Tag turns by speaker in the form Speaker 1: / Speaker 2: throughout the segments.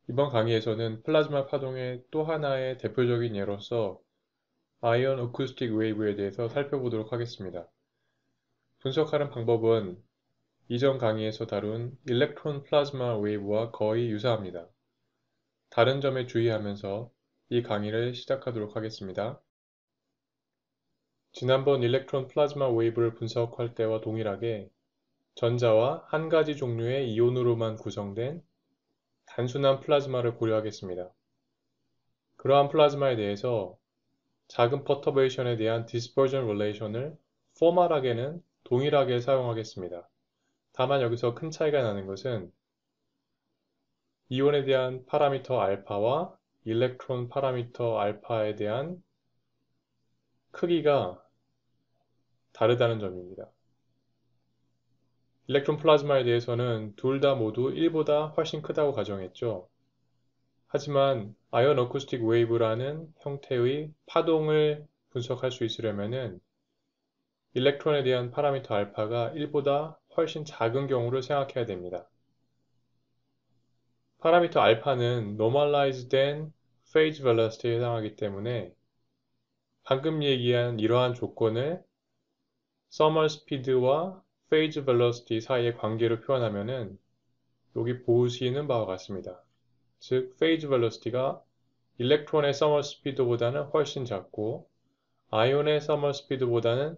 Speaker 1: 이번 강의에서는 플라즈마 파동의 또 하나의 대표적인 예로서 아이언 어쿠스틱 웨이브에 대해서 살펴보도록 하겠습니다. 분석하는 방법은 이전 강의에서 다룬 일렉트론 플라즈마 웨이브와 거의 유사합니다. 다른 점에 주의하면서 이 강의를 시작하도록 하겠습니다. 지난번 일렉트론 플라즈마 웨이브를 분석할 때와 동일하게 전자와 한 가지 종류의 이온으로만 구성된 단순한 플라즈마를 고려하겠습니다. 그러한 플라즈마에 대해서 작은 퍼터베이션에 대한 dispersion relation을 포멀하게는 동일하게 사용하겠습니다. 다만 여기서 큰 차이가 나는 것은 이온에 대한 파라미터 알파와 일렉트론 파라미터 알파에 대한 크기가 다르다는 점입니다. 일렉트론 플라즈마에 대해서는 둘 다 모두 1보다 훨씬 크다고 가정했죠. 하지만 아이언 어쿠스틱 웨이브라는 형태의 파동을 분석할 수 있으려면 일렉트론에 대한 파라미터 알파가 1보다 훨씬 작은 경우를 생각해야 됩니다. 파라미터 알파는 normalized 된 phase velocity에 해당하기 때문에 방금 얘기한 이러한 조건을 thermal speed와 phase velocity 사이의 관계로 표현하면은 여기 보시는 바와 같습니다. 즉 phase velocity가 일렉트론의 thermal speed보다는 훨씬 작고 아이온의 thermal speed보다는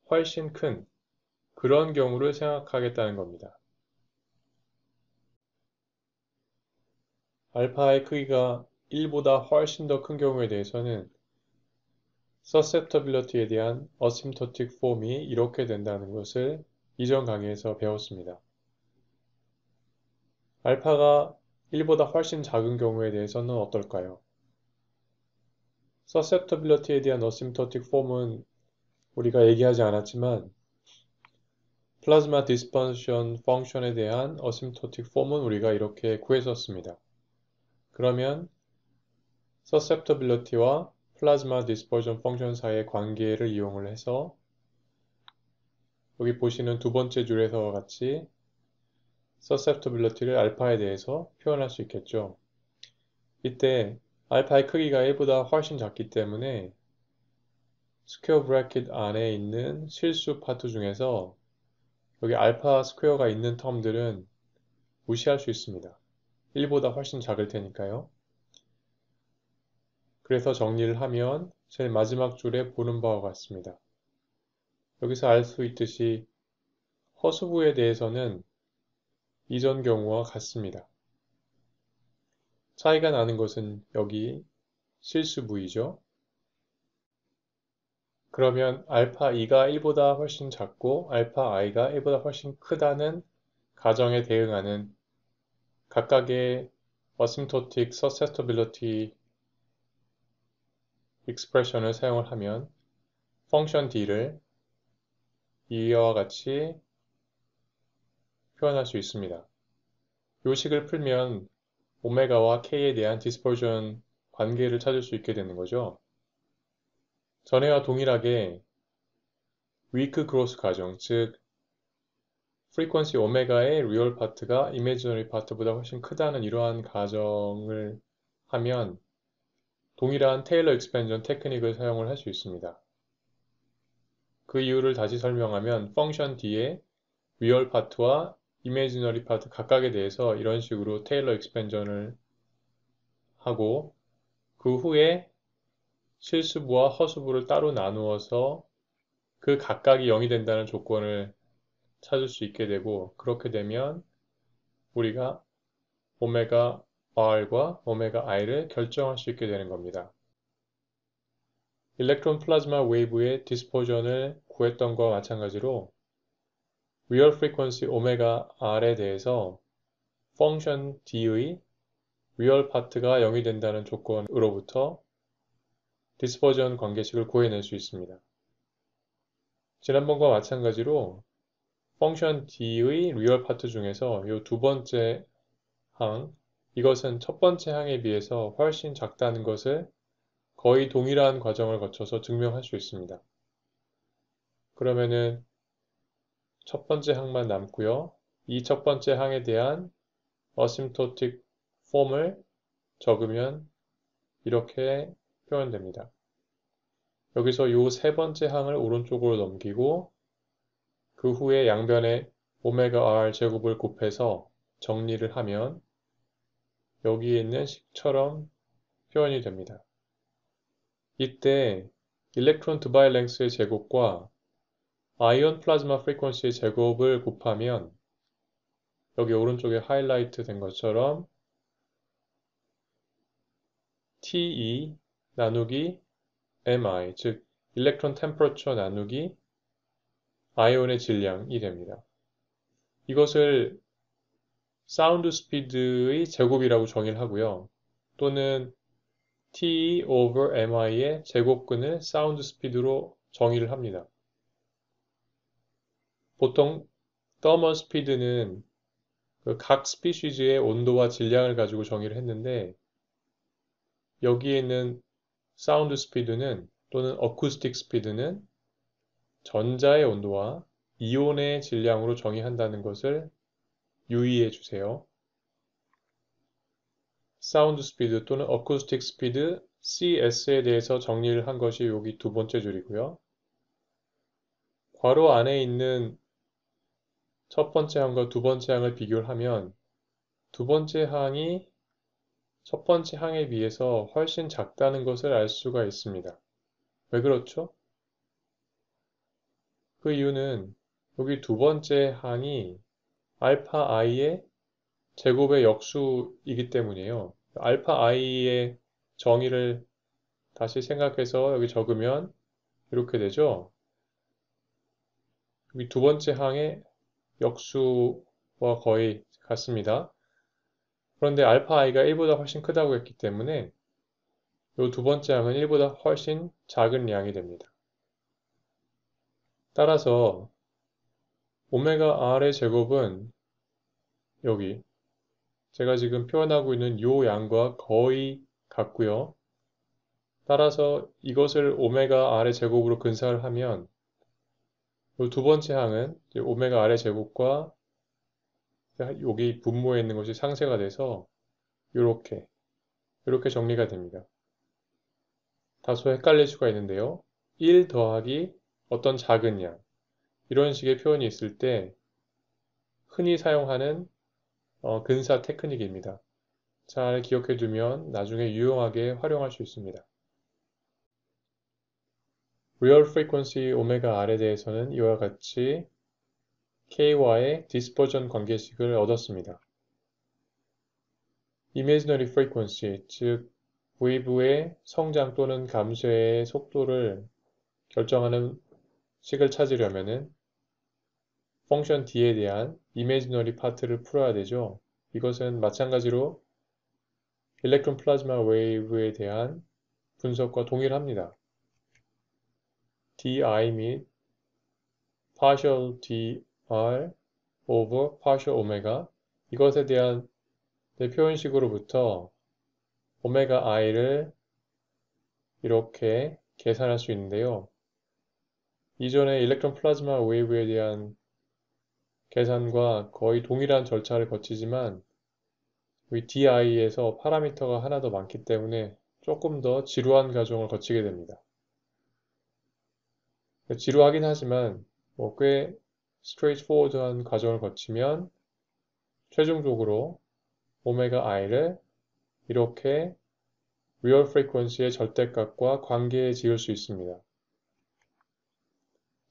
Speaker 1: 훨씬 큰 그런 경우를 생각하겠다는 겁니다. 알파의 크기가 1보다 훨씬 더 큰 경우에 대해서는 susceptibility에 대한 asymptotic form이 이렇게 된다는 것을 이전 강의에서 배웠습니다. 알파가 1보다 훨씬 작은 경우에 대해서는 어떨까요? susceptibility에 대한 asymptotic form은 우리가 얘기하지 않았지만 플라즈마 dispersion function에 대한 asymptotic form은 우리가 이렇게 구했었습니다. 그러면 susceptibility와 플라즈마 dispersion function 사이의 관계를 이용을 해서 여기 보시는 두 번째 줄에서와 같이 susceptibility를 알파에 대해서 표현할 수 있겠죠. 이때 알파의 크기가 1보다 훨씬 작기 때문에 스퀘어 브래킷 안에 있는 실수 파트 중에서 여기 알파 스퀘어가 있는 텀들은 무시할 수 있습니다. 1보다 훨씬 작을 테니까요. 그래서 정리를 하면 제일 마지막 줄에 보는 바와 같습니다. 여기서 알 수 있듯이 허수부에 대해서는 이전 경우와 같습니다. 차이가 나는 것은 여기 실수 부위죠. 그러면 알파 2가 1보다 훨씬 작고 알파 i가 1보다 훨씬 크다는 가정에 대응하는 각각의 asymptotic susceptibility expression을 사용을 하면 펑션 d를 이와 같이 표현할 수 있습니다. 이 식을 풀면 오메가와 k에 대한 dispersion 관계를 찾을 수 있게 되는 거죠. 전에와 동일하게 weak growth 가정, 즉 frequency 오메가의 real 파트가 imaginary 파트보다 훨씬 크다는 이러한 가정을 하면 동일한 테일러 익스펜전 테크닉을 사용을 할 수 있습니다. 그 이유를 다시 설명하면 펑션 D의 real 파트와 imaginary 파트 각각에 대해서 이런 식으로 테일러 익스펜전을 하고 그 후에 실수부와 허수부를 따로 나누어서 그 각각이 0이 된다는 조건을 찾을 수 있게 되고 그렇게 되면 우리가 오메가 R과 오메가 I를 결정할 수 있게 되는 겁니다. 일렉트론 플라즈마 웨이브의 디스퍼전을 구했던 것과 마찬가지로 리얼 프리퀀시 오메가 R에 대해서 펑션 D의 리얼 파트가 0이 된다는 조건으로부터 디스퍼전 관계식을 구해낼 수 있습니다. 지난번과 마찬가지로 펑션 D의 리얼 파트 중에서 이 두 번째 항, 이것은 첫 번째 항에 비해서 훨씬 작다는 것을 거의 동일한 과정을 거쳐서 증명할 수 있습니다. 그러면은 첫 번째 항만 남고요. 이 첫 번째 항에 대한 asymptotic form을 적으면 이렇게 표현됩니다. 여기서 이 세 번째 항을 오른쪽으로 넘기고 그 후에 양변에 오메가 r 제곱을 곱해서 정리를 하면 여기에 있는 식처럼 표현이 됩니다. 이때 일렉트론 두바일 랭스의 제곱과 아이온 플라즈마 프리퀀시의 제곱을 곱하면 여기 오른쪽에 하이라이트 된 것처럼 TE 나누기 MI, 즉 일렉트론 템퍼러처 나누기 아이온의 질량이 됩니다. 이것을 사운드 스피드의 제곱이라고 정의를 하고요. 또는 TE over MI의 제곱근을 사운드 스피드로 정의를 합니다. 보통 더멀 스피드는 각 스피시즈의 온도와 질량을 가지고 정의를 했는데 여기에 있는 사운드 스피드는 또는 어쿠스틱 스피드는 전자의 온도와 이온의 질량으로 정의한다는 것을 유의해 주세요. 사운드 스피드 또는 어쿠스틱 스피드 CS에 대해서 정리를 한 것이 여기 두 번째 줄이고요. 괄호 안에 있는 첫 번째 항과 두 번째 항을 비교를 하면 두 번째 항이 첫 번째 항에 비해서 훨씬 작다는 것을 알 수가 있습니다. 왜 그렇죠? 그 이유는 여기 두 번째 항이 알파 i의 제곱의 역수이기 때문이에요. 알파 i의 정의를 다시 생각해서 여기 적으면 이렇게 되죠. 여기 두 번째 항의 역수와 거의 같습니다. 그런데 알파 i가 1보다 훨씬 크다고 했기 때문에 이 두 번째 항은 1보다 훨씬 작은 양이 됩니다. 따라서 오메가 r의 제곱은 여기 제가 지금 표현하고 있는 이 양과 거의 같고요. 따라서 이것을 오메가 r의 제곱으로 근사를 하면 이 두 번째 항은 오메가 r의 제곱과 여기 분모에 있는 것이 상쇄가 돼서 이렇게 정리가 됩니다. 다소 헷갈릴 수가 있는데요. 1 더하기 어떤 작은 양 이런 식의 표현이 있을 때 흔히 사용하는 근사 테크닉입니다. 잘 기억해 두면 나중에 유용하게 활용할 수 있습니다. Real Frequency 오메가 R에 대해서는 이와 같이 K와의 디스퍼전 관계식을 얻었습니다. Imaginary Frequency, 즉 웨이브의 성장 또는 감소의 속도를 결정하는 식을 찾으려면 펑션 d에 대한 imaginary 파트를 풀어야 되죠. 이것은 마찬가지로 일렉트론 플라즈마 웨이브에 대한 분석과 동일합니다. di 및 partial dr over partial omega 이것에 대한 표현식으로부터 오메가 i를 이렇게 계산할 수 있는데요. 이전에 일렉트론 플라즈마 웨이브에 대한 계산과 거의 동일한 절차를 거치지만 이 di에서 파라미터가 하나 더 많기 때문에 조금 더 지루한 과정을 거치게 됩니다. 지루하긴 하지만 꽤 straightforward한 과정을 거치면 최종적으로 오메가 i를 이렇게 real frequency의 절대값과 관계에 지을 수 있습니다.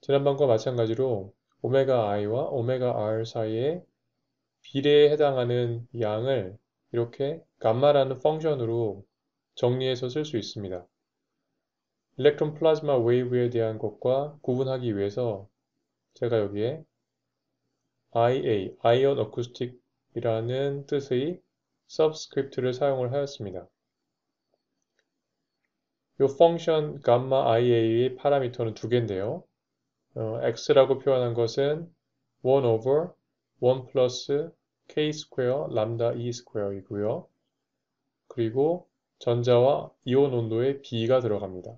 Speaker 1: 지난번과 마찬가지로 오메가 i와 오메가 r 사이의 비례에 해당하는 양을 이렇게 감마라는 펑션으로 정리해서 쓸 수 있습니다. 일렉트론 플라즈마 웨이브에 대한 것과 구분하기 위해서 제가 여기에 IA, 아이온 어쿠스틱이라는 뜻의 서브스크립트를 사용을 하였습니다. 이 펑션 감마 IA의 파라미터는 두 개인데요. x라고 표현한 것은 1 over 1 플러스 k 스퀘어 람다 e 스퀘어이고요. 그리고 전자와 이온 온도의 B가 들어갑니다.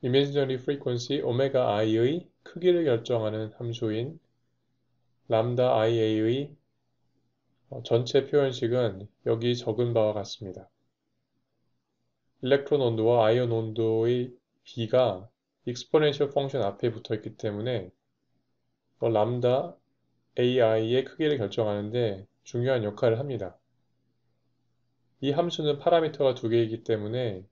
Speaker 1: Imaginary Frequency 오메가 i의 크기를 결정하는 함수인 람다 ia의 전체 표현식은 여기 적은 바와 같습니다. 일렉트론 온도와 아이온 온도의 B가 익스포넨셜 펑션 앞에 붙어 있기 때문에 람다 AI의 크기를 결정하는데 중요한 역할을 합니다. 이 함수는 파라미터가 두 개이기 때문에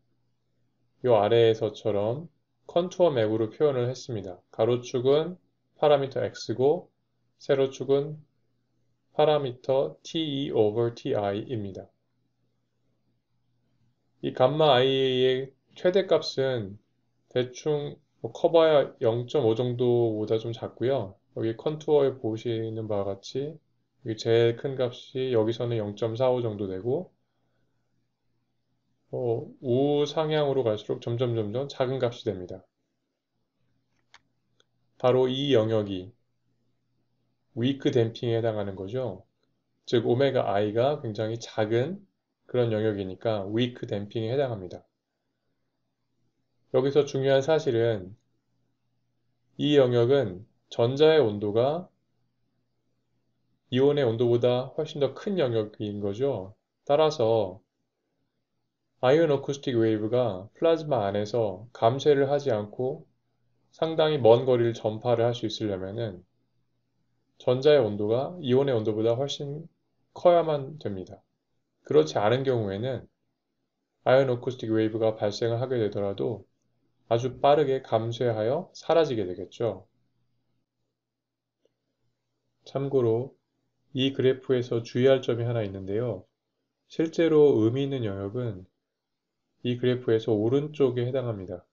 Speaker 1: 이 아래에서처럼 컨투어 맵으로 표현을 했습니다. 가로축은 파라미터 x고 세로축은 파라미터 te over ti입니다. 이 감마 i의 최대값은 대충 커봐야 0.5 정도보다 좀 작고요. 여기 컨투어에 보시는 바와 같이 제일 큰 값이 여기서는 0.45 정도 되고 우상향으로 갈수록 점점 작은 값이 됩니다. 바로 이 영역이 위크 댐핑에 해당하는 거죠. 즉 오메가 i가 굉장히 작은 그런 영역이니까 위크 댐핑에 해당합니다. 여기서 중요한 사실은 이 영역은 전자의 온도가 이온의 온도보다 훨씬 더 큰 영역인 거죠. 따라서 아이온 어쿠스틱 웨이브가 플라즈마 안에서 감쇄를 하지 않고 상당히 먼 거리를 전파를 할 수 있으려면은 전자의 온도가 이온의 온도보다 훨씬 커야만 됩니다. 그렇지 않은 경우에는 아이온 어쿠스틱 웨이브가 발생을 하게 되더라도 아주 빠르게 감쇄하여 사라지게 되겠죠. 참고로 이 그래프에서 주의할 점이 하나 있는데요. 실제로 의미 있는 영역은 이 그래프에서 오른쪽에 해당합니다.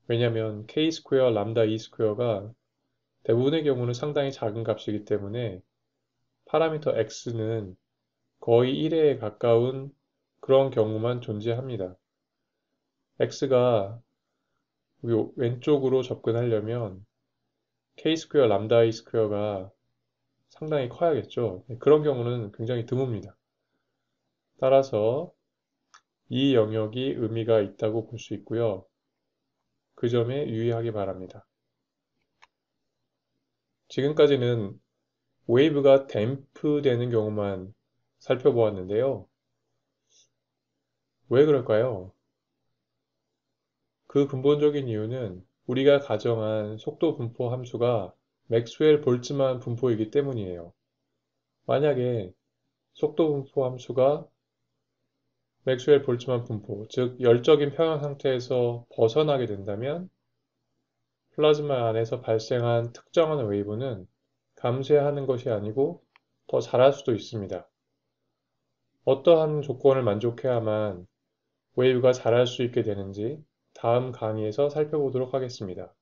Speaker 1: 왜냐하면 k 스퀘어 람다 e 스퀘어가 대부분의 경우는 상당히 작은 값이기 때문에 파라미터 x는 거의 1에 가까운 그런 경우만 존재합니다. x가 왼쪽으로 접근하려면 k 스퀘어 람다 e 스퀘어가 상당히 커야겠죠. 그런 경우는 굉장히 드뭅니다. 따라서 이 영역이 의미가 있다고 볼 수 있고요. 그 점에 유의하기 바랍니다. 지금까지는 웨이브가 댐프되는 경우만 살펴보았는데요. 왜 그럴까요? 그 근본적인 이유는 우리가 가정한 속도 분포 함수가 맥스웰 볼츠만 분포이기 때문이에요. 만약에 속도 분포 함수가 맥스웰 볼츠만 분포, 즉 열적인 평형 상태에서 벗어나게 된다면 플라즈마 안에서 발생한 특정한 웨이브는 감쇄하는 것이 아니고 더 자랄 수도 있습니다. 어떠한 조건을 만족해야만 웨이브가 자랄 수 있게 되는지 다음 강의에서 살펴보도록 하겠습니다.